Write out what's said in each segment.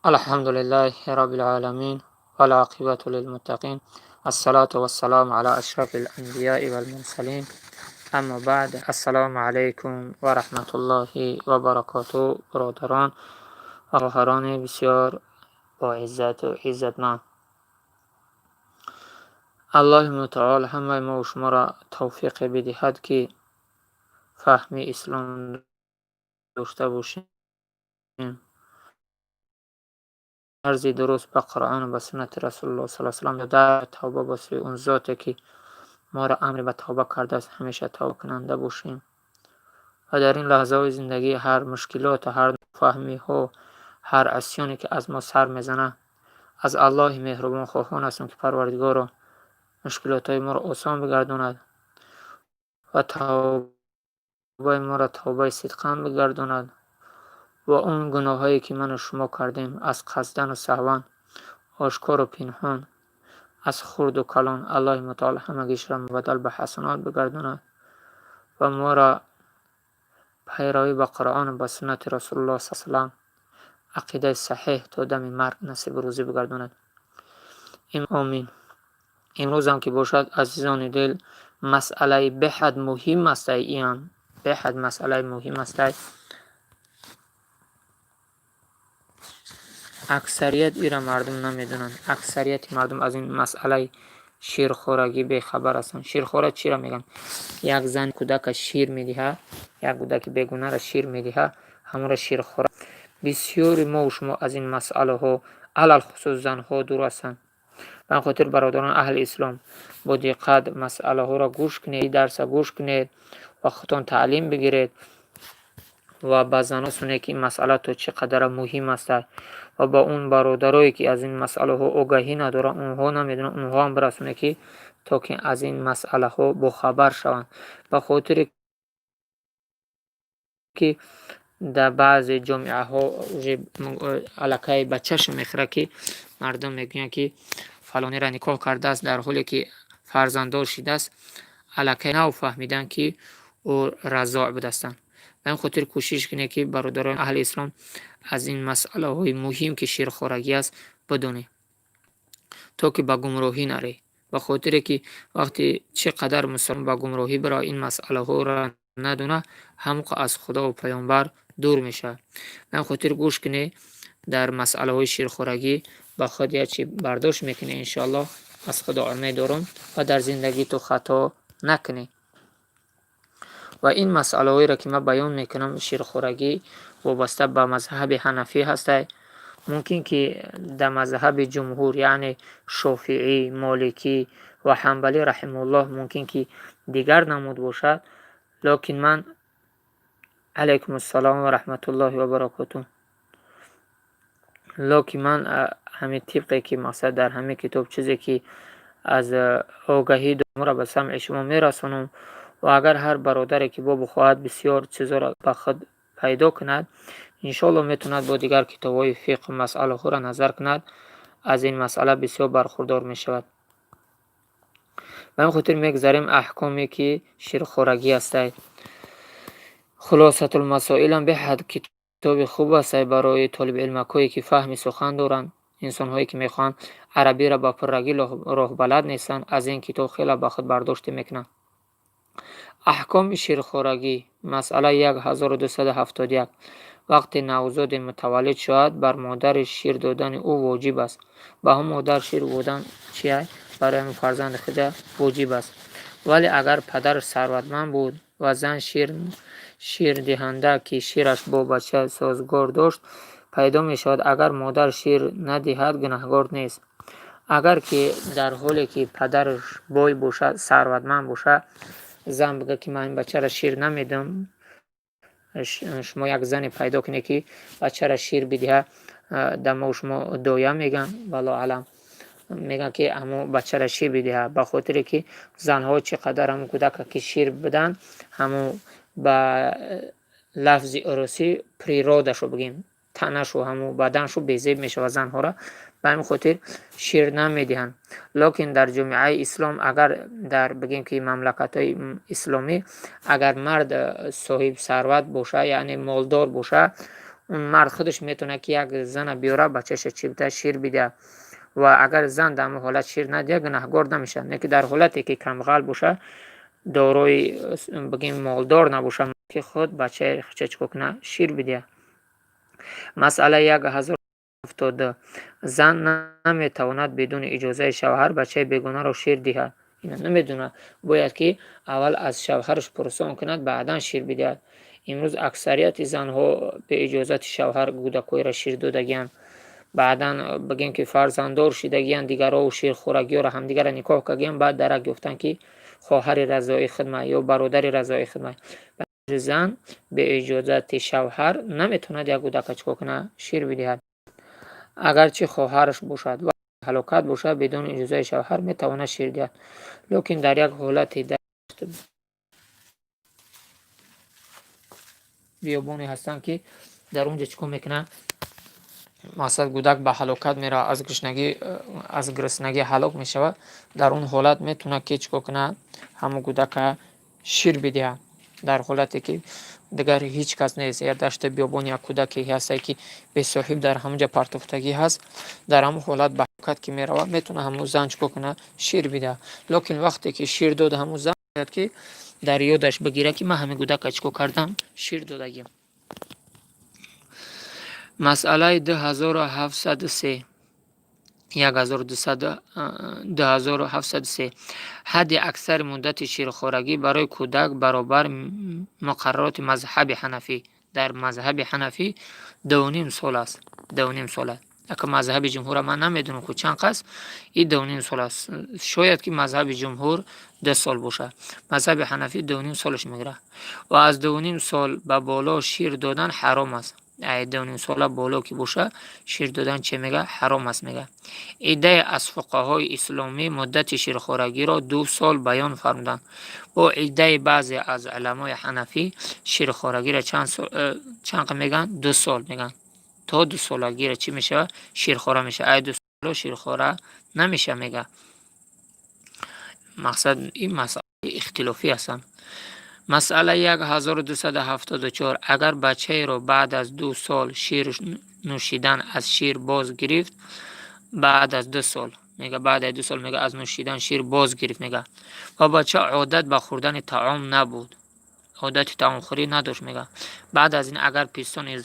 الحمد لله رب العالمين والعاقبة للمتقين الصلاة والسلام على أشرف الأنبياء والمرسلين اما بعد السلام علیکم و رحمت الله و برکاته. برادران و خواهران بسیار با عزت و عزتمند، الله متعال همه ما و شما را توفیق بدهد که فهم اسلام داشته باشیم، عرض درست به قرآن و به سنت رسول الله صلی الله علیه و سلم در توبه با سوی اون ذاتی که ما را امر به توبه کرده است همیشه توبه کننده باشیم و در این لحظه های زندگی هر مشکلات و هر فهمی ها، هر عصیانی که از ما سر میزنه، از الله مهربان خواهان هستم که پروردگار مشکلات های ما را آسان بگرداند و توبه ما را توبه صدقان بگرداند و اون گناه هایی که من و شما کردیم از قصدن و سهوا، آشکار و پنهان، از خرد و کلان، الله متعال همگیش را مبدل به حسنات بگرداند و ما را پیروی به قرآن و به سنت رسول الله صلی الله علیه و سلم عقیده صحیح تا دم مرگ نصیب روزی بگرداند. آمین. امروز هم که باشد عزیزان دل، مسئله به حد مهم است. این به حد مسئله مهم است. اکثریت ایران مردم نمیدونن. اکثریت مردم از این مسئله شیرخورگی به خبر هستند. شیرخوره چی را میگن؟ یک زن کودک شیر میدهه، یک کودک بیگناه را شیر میدهه، همون را شیرخوره. بسیاری ما و شما از این مسئله ها علل خصوص زن ها دور هستند. به خاطر برادران اهل اسلام با دقت مسئله ها را گوش کنید، درس گوش کنید و خودتان تعلیم بگیرید و به زنها سنید که این مسئله تو چقدر مهم است و با اون برادرایی که از این مسئله ها آگاهی ندارن، اونها نمیدونن، اونها هم برسونه که تا که از این مسئله ها با خبر شوند. به خاطر که در بعض جامعه ها علاقه به چشم میخوره که مردم میگن که فلانی را نکاح کرده است در حالی که فرزنددار شده است، علاقه نو فهمیدن که او رضاع بدستند. به این خاطر کوشش کنه که برادران اهل اسلام از این مسئله های مهم که شیرخوارگی است بدونه تا که به گمراهی نره. به خاطر که وقتی چقدر مسلمان به گمراهی برای این مسئله ها را ندونه، همون از خدا و پیامبر دور میشه. به این خاطر گوش کنه در مسئله های شیرخوارگی به خود چی برداشت میکنه. انشاءالله از خدا امید دارم و در زندگی تو خطا نکنی. و این مسئله هایی را که من بیان میکنم شیرخوارگی وابسته به مذهب حنفی هسته. ممکن که در مذهب جمهور یعنی شافعی، مالکی و حنبلی رحم الله ممکن که دیگر نمود باشد، لکن من علیکم السلام و رحمت الله و برکاته، لکن من همین طبقی که مقصد در همه کتاب چیزی که از آگاهی دارم را به سمع شما میرسانم و اگر هر برادری که با بخواهد بسیار چیزا را به خود پیدا کند، انشاءالله میتوند با دیگر کتاب‌های فقه مسئله ها را نظر کند، از این مسئله بسیار برخوردار می شود. به این خاطر میگذاریم احکامی که شیرخوارگی است. خلاصه المسائل هم به حد کتاب خوب است برای طالب علمکایی که فهم سخن دارند. انسان هایی که میخوان عربی را با پررگی راه بلد نیستند، از این کتاب خیلی به خود برداشت میکنند. احکام شیرخوارگی مسئله 1271. وقتی نوزاد متولد شود بر مادر شیر دادن او واجب است. به هم مادر شیر بودن چیه؟ برای هم فرزند خود واجب است. ولی اگر پدر ثروتمند بود و زن شیر دهنده که شیرش با بچه سازگار داشت پیدا می شود، اگر مادر شیر ندهد گناهکار نیست. اگر که در حالی که پدرش بای باشد، ثروتمند باشد، زن بگه که من این بچه را شیر نمیدم، شما یک زن پیدا کنی که بچه را شیر بدهه، دم شما دویا میگن والله علم، میگن که همو بچه را شیر بدهه، به خاطر که زنها چقدر همو کودک که شیر بدن همو با لفظ عروسی پریرادشو بگیم تنشو همو بدنشو بیزیب میشه و زنها را به این خاطر شیر نمیدهن. لکن در جامعه اسلام اگر در بگیم که مملکت های اسلامی اگر مرد صاحب ثروت باشه یعنی مالدار باشه، مرد خودش میتونه که یک زن بیاره بچهش چی بده شیر بده و اگر زن در همون حالت شیر نده گناهگار نمیشه. نه که در حالتی که کمغال باشه داروی بگیم مالدار نباشه که خود بچه چیکار کنه شیر بده. مسئله 1072 زن نمیتواند بدون اجازه شوهر بچه بیگانه را شیر دهد. این نمیدونه، باید که اول از شوهرش پرسان کند بعدا شیر بدهد. امروز اکثریت زنها به اجازت شوهر کودکای را شیر دادگیان، بعدا بگیم که فرزنددار شدگیان، دیگرها و شیر خورگی را همدیگر را نکاح کردگیان، بعد درک گفتن که خواهر رضای خدمت یا برادر رضای خدمت. زن به اجازت شوهر نمیتوند یک کودک چیکار کنه شیر بدهد. اگرچه خواهرش باشد و هلاکت باشد بدون اجازه شوهر میتواند شیر دهد، لیکن در یک حالت بیابانی هستند که در اونجا چیکار میکنه مثلا کودک به هلاکت میره، از گرسنگی هلاک میشود، در اون حالت میتونه که چیکار کنه همون کودک شیر بده. در حالتی که دیگر هیچ کس نیست، یا دشت بیابان یک کودکی هست که به صاحب در همونجا پرتفتگی هست، در همون حالت به هلاکت که میره میتونه همون زن چیکار کنه شیر بده. لیکن وقتی که شیر داد همون زن که در یادش بگیره که من همین کودک چیکار کردم شیر دادگیم. مسئله 2703 2703 حد اکثر مدت شیرخوارگی برای کودک برابر مقررات مذهب حنفی. در مذهب حنفی 2.5 سال است. 2.5 سال است. اگه مذهب جمهور من نمیدونم که چند است، این 2.5 سال است. شاید که مذهب جمهور 10 سال باشه، مذهب حنفی 2.5 سالش میگیره و از 2.5 سال به بالا شیر دادن حرام است. 2.5 سال بالا که باشه شیر دادن چه میگه حرام است. میگه ایده از فقهای اسلامی مدت شیرخوارگی را 2 سال بیان فرمودند. با ایده بعضی از علمای حنفی شیرخوارگی را چند میگن 2 سال میگن. تا 2 سالگی را چی میشه شیرخواره میشه. 2 سال شیرخواره نمیشه. میگه مقصد این مسئله اختلافی هستند. مسئله 1274 اگر بچه را بعد از 2 سال شیر نوشیدن از شیر باز گرفت، بعد از 2 سال میگه، بعد از 2 سال میگه از نوشیدن شیر باز گرفت میگه و بچه عادت به خوردن طعام نبود، عادت طعام خوری نداشت میگه، بعد از این اگر پیستان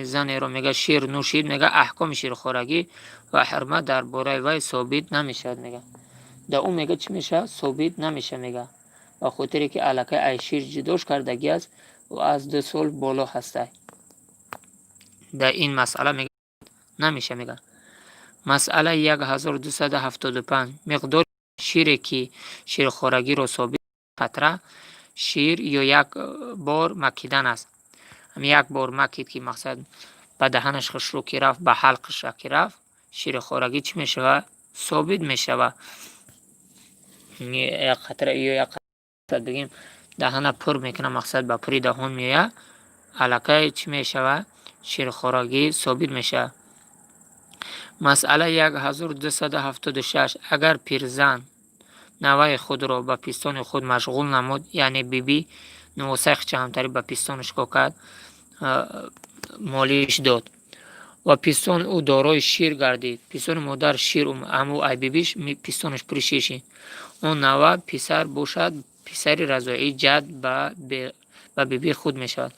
زن رو میگه شیر نوشید، میگه احکام شیر خورگی و حرمت در باره وی ثابت نمیشد. میگه در اون میگه چی میشه ثابت نمیشه. میگه با خاطری که الکه ای شیر جداش کردگی است و از 2 سال بالا هسته، در این مسئله میگه نمیشه. میگه مسئله 1275 مقدار شیری که شیر خورگی رو ثابت قطره شیر یا یک بار مکیدن است. هم یک بار مکید که مقصد به دهنش خشرو که رفت، به حلقش که رفت، شیر خورگی چی میشه ثابت میشه. یک قطره یا یک قطره بگیم دهن پر میکنه، مقصد به پری دهان میه، علاقه چی میشه شیر خورگی ثابت میشه. مسئله 1276 اگر پیرزن نوه خود را به پیستان خود مشغول نمود، یعنی بیبی نوسخ چهمتری به پیستانش کرد، مالیش داد و پیستان او دارای شیر گردید، پیستان مادر شیر امو ای بیبیش پیستانش پری شیر، اون نوه پسر باشد پسری رضاعی جد به بیبی خود می شود.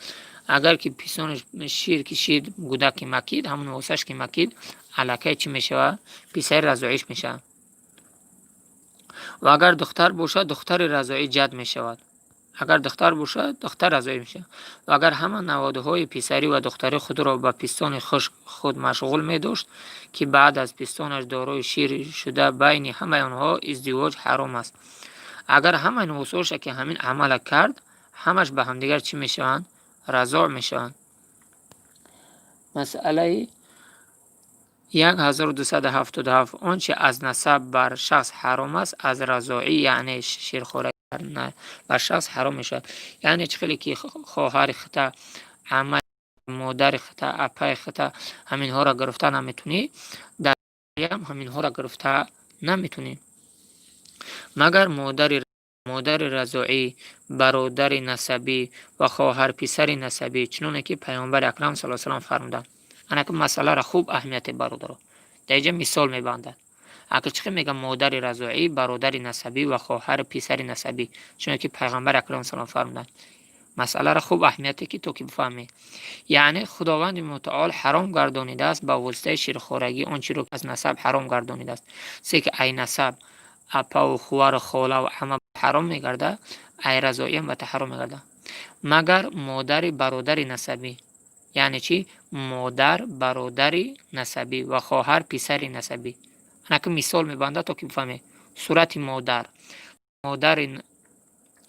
اگر که پیستانش شیر کشید کودک مکید، همون واسش که مکید علاقه چی می شود پسر رضاعیش می شود. و اگر دختر باشد دختر رضاعی جد می شود. اگر دختر باشد دختر رضاعی می شود. و اگر همه نواده های پسری و دختری خود را به پیستان خود مشغول می داشت که بعد از پیستانش دارای شیر شده، بین همه آنها ازدواج حرام است. اگر همه نوساش که همین عمل کرد، همش به همدیگر چی می شوند رضاع می شوند. مسئله 1277 آنچه از نسب بر شخص حرام است از رضاعی یعنی شیرخوری بر شخص حرام می شود. یعنی چخیلی که خواهر خطا، عمه، مادر خطا، اپای خطا همین ها را گرفته نمیتونی، در هم همین ها را گرفته نمیتونی، مگر مادر مادر رضاعی، برادر نسبی و خواهر پسر نسبی، چنانه که پیامبر اکرم صلی الله علیه و سلم فرمودند. انا که مسئله را خوب اهمیت برادر در اینجا مثال میبندند. اگر چخه میگم مادر رضاعی، برادر نسبی و خواهر پسر نسبی، چون که پیغمبر اکرم صلی الله علیه و فرمودند. مسئله را خوب اهمیتی که تو که بفهمی. یعنی خداوند متعال حرام گردانیده است با واسطه شیرخوارگی آنچه را از نسب حرام گردانیده است. سه که ای نسب اپا و خوار و خاله و عمه حرام میگرده، ای رضاعی هم به حرام میگرده، مگر مادر برادر نسبی. یعنی چی؟ مادر برادر نسبی و خواهر پسر نسبی. انا که مثال میبنده تا که بفهمی. صورت مادر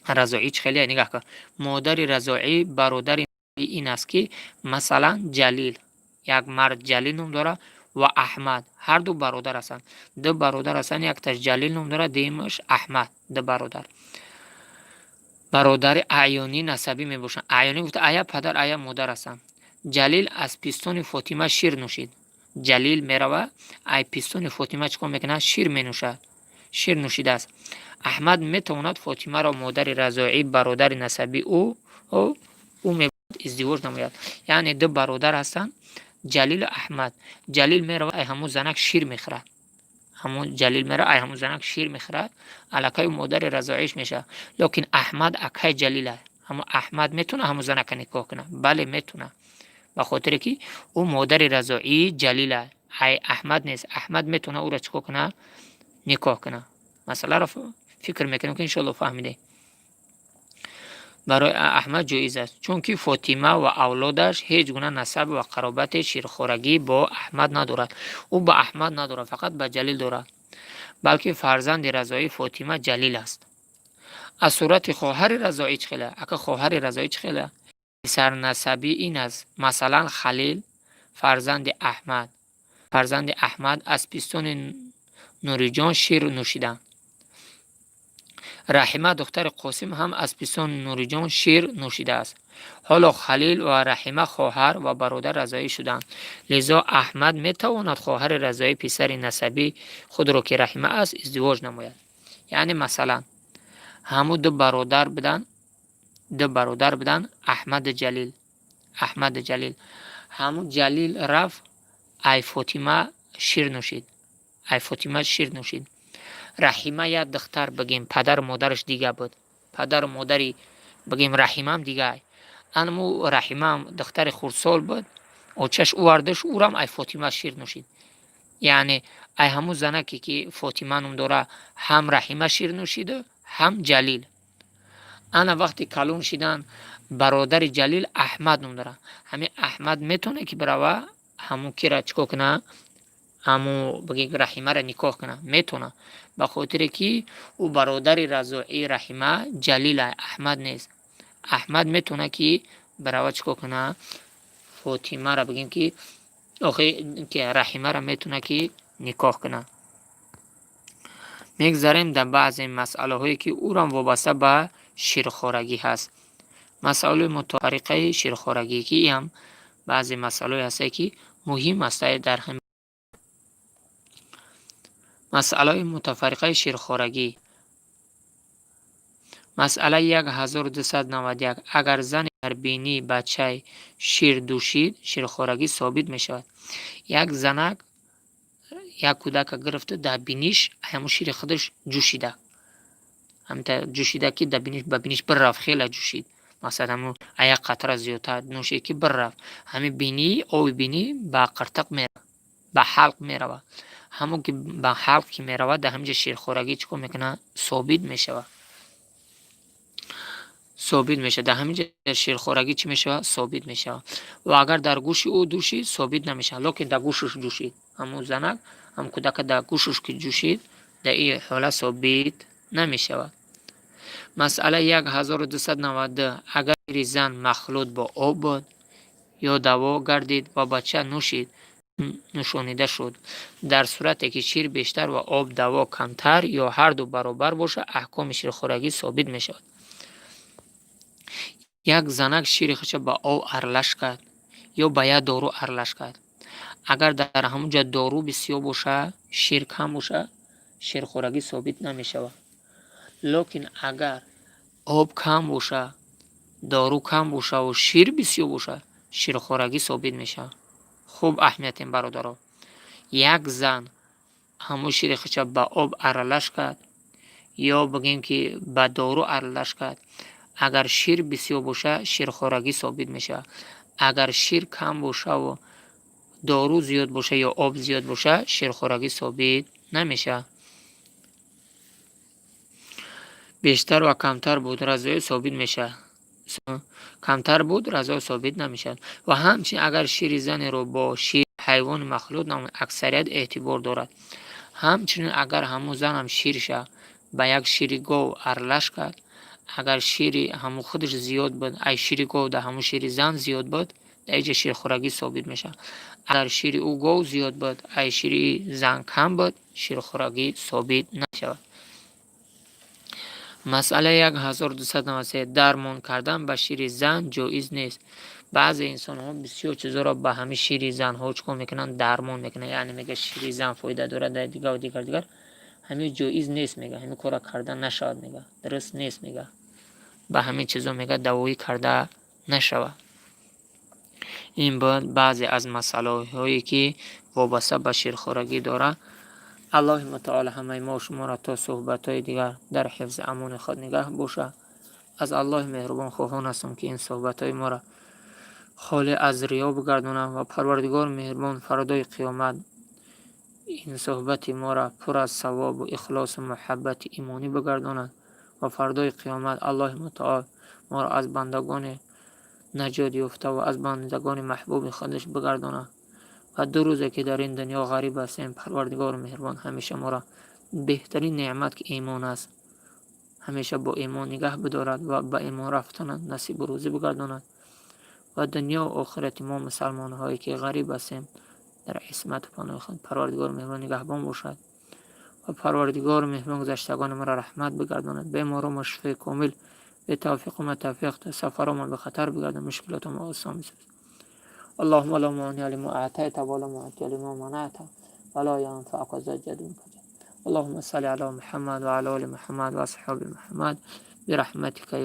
رضاعی چه خیلی نگاه کن. مادر رضاعی برادر این است که مثلا جلیل، یک مرد جلیل نام داره و احمد، هر دو برادر هستند. دو برادر هستند، یک تاش جلیل نام داره، دیمش احمد. دو برادر اعیانی نسبی می باشند. اعیانی گفته ایا پدر ایا مادر هستند. جلیل از پیستون فاطمه شیر نوشید. جلیل میروه ای پیستون فاطمه چکار میکنه؟ شیر می نوشد. شیر نوشیده است. احمد میتواند فاطمه را مادر رضاعی برادر نسبی او ازدواج نماید. یعنی دو برادر هستند، جلیل و احمد. جلیل میروه ای همون زنک شیر میخورد. همون جلیل میره ای همون زنک شیر میخورد، الکای مادر رضاعیش میشه. لیکن احمد اکای جلیله. اما احمد میتونه همون زنک نکاح کنه؟ بله میتونه، به خاطر که او مادر رضاعی جلیله، ای احمد نیست. احمد میتونه او را چیکار کنه؟ نکاح کنه. مسئله را فکر میکنم که انشالله فهمیده. برای احمد جایز است، چون که فاطمه و اولادش هیچ گونه نسب و قرابت شیرخوارگی با احمد ندارد. او با احمد ندارد، فقط با جلیل دارد، بلکه فرزند رضاعی فاطمه جلیل است. از صورت خواهر رضاعی چه خیلی؟ اگه خواهر رضاعی چه خیلی؟ پسر نسبی این است، مثلا خلیل فرزند احمد از پیستون نوری جان شیر نوشیدند. رحیمه دختر قاسم هم از پیستون نوری جان شیر نوشیده است. حالا خلیل و رحیمه خواهر و برادر رضاعی شدند، لذا احمد میتواند خواهر رضاعی پسر نسبی خود را که رحیمه است ازدواج نماید. یعنی مثلا همو دو برادر بدن احمد جلیل. همو جلیل رفت ای فاطمه شیر نوشید. رحیمه یک دختر بگیم پدر و مادرش دیگه بود، پدر و مادری بگیم رحیمه هم دیگه. انمو رحیمه هم دختر خردسال بود، او چش اوردش او هم ای فاطمه شیر نوشید. یعنی ای همو زنکی که فاطمه نم داره هم رحیمه شیر نوشیده هم جلیل. انا وقتی کلون شدن برادر جلیل احمد نم داره، همین احمد میتونه که بروه همون کی را چیکار کنه؟ همو بگی رحیمه را نکاح کنه؟ میتونه، به خاطر که او برادر رضاعی رحیمه جلیل احمد نیست. احمد میتونه که بروه چیکار کنه؟ فاطمه را بگیم که که رحیمه را میتونه که نکاح کنه. میگذاریم در بعض مسئله هایی که او را وابسته به شیرخوارگی هست. مسئله متفرقه شیرخوارگی که هم بعضی مسئله هست که مهم است در هم. مسئله متفرقه شیرخوارگی. مسئله 1291. اگر زن در بینی بچه شیر دوشید شیرخوارگی ثابت می شود. یک زنک یک کودک گرفته در بینیش همون شیر خودش جوشیده، همین جوشیده که در بینیش بررفت، خیلی جوشید، مثلا همون یک قطره زیادتر نوشید که بررفت، همین بینی آب بینی به قرتق میره، به حلق میروه. همون که به حلق که میروه در همینجا شیرخوارگی چیکار میکنه؟ ثابت میشه. در همینجا شیرخوارگی چی میشه؟ ثابت میشه. و اگر در گوش او دوشید ثابت نمیشه، لیکن در گوشش جوشید، همون زنک هم کودک در گوشش که جوشید در این حالت ثابت نمیشه. مسئله 1292. اگر زن مخلوط با آب بود یا دوا گردید و بچه نوشانیده شد، در صورتی که شیر بیشتر و آب دوا کمتر یا هر دو برابر باشه احکام شیرخوارگی ثابت می شود. یک زنک شیر خودش با آب ارلش کرد یا با یک دارو ارلش کرد، اگر در همونجا دارو بسیار باشه شیر کم باشه شیرخوارگی ثابت نمی شود. لیکن اگر آب کم باشه، دارو کم باشه و شیر بسیار باشه، شیرخورگی ثابت میشه. خوب اهمیت این برادرها. یک زن همون شیر خودش به آب ارالش کرد یا بگیم که به دارو ارالش کرد، اگر شیر بسیار باشه شیرخورگی ثابت میشه. اگر شیر کم باشه و دارو زیاد باشه یا آب زیاد باشه شیرخورگی ثابت نمیشه. بیشتر و کمتر بود رضای ثابت میشه، کمتر بود رضا ثابت نمیشد. و همچنین اگر شیر زن رو با شیر حیوان مخلوط نام اکثریت اعتبار دارد. همچنین اگر همون زن هم شیرشه به یک شیر گاو ارلش کرد، اگر شیر همون خودش زیاد بود ای شیر گاو ده همون شیر زن زیاد بود در اینجا شیرخورگی ثابت میشه. اگر شیر او گاو زیاد بود ای شیر زن کم بود شیرخورگی ثابت نشود. مسئله 1293 درمان کردن به شیر زن جایز نیست. بعضی انسان ها بسیار چیزا را به همین شیر زن ها چکار میکنن؟ درمان میکنن. یعنی میگه شیر زن فایده داره در دیگه و دیگر همین جایز نیست، میگه همین کارا کردن نشود، میگه درست نیست، میگه به همین چیزا میگه دوایی کرده نشود. این بود بعضی از مسائل هایی که وابسته به شیرخورگی داره. الله متعال همه ما و شما را تا صحبت های دیگر در حفظ امان خود نگه باشه. از الله مهربان خواهان هستم که این صحبت های ما را خالی از ریا بگردانم و پروردگار مهربان فردای قیامت این صحبت ما را پر از ثواب و اخلاص و محبت ایمانی بگرداند و فردای قیامت الله متعال ما را از بندگان نجات یافته و از بندگان محبوب خودش بگرداند. و دو روزه که در این دنیا غریب هستیم پروردگار مهربان همیشه ما را بهترین نعمت که ایمان است همیشه با ایمان نگه بدارد و با ایمان رفتن نصیب و روزی بگرداند و دنیا و آخرت ما مسلمان هایی که غریب هستیم در عصمت پناه خود پروردگار مهربان نگهبان باشد و پروردگار مهربان گذشتگان ما را رحمت بگرداند، به ما را شفای کامل به توفیق و توفیق سفر ما به خطر بگرداند، مشکلات ما آسان بسازد. اللهم لا مانع لما اعطيت ولا معطي لما منعت ولا ينفع ذا الجد منك. اللهم صل على محمد وعلى ال محمد واصحاب محمد برحمتك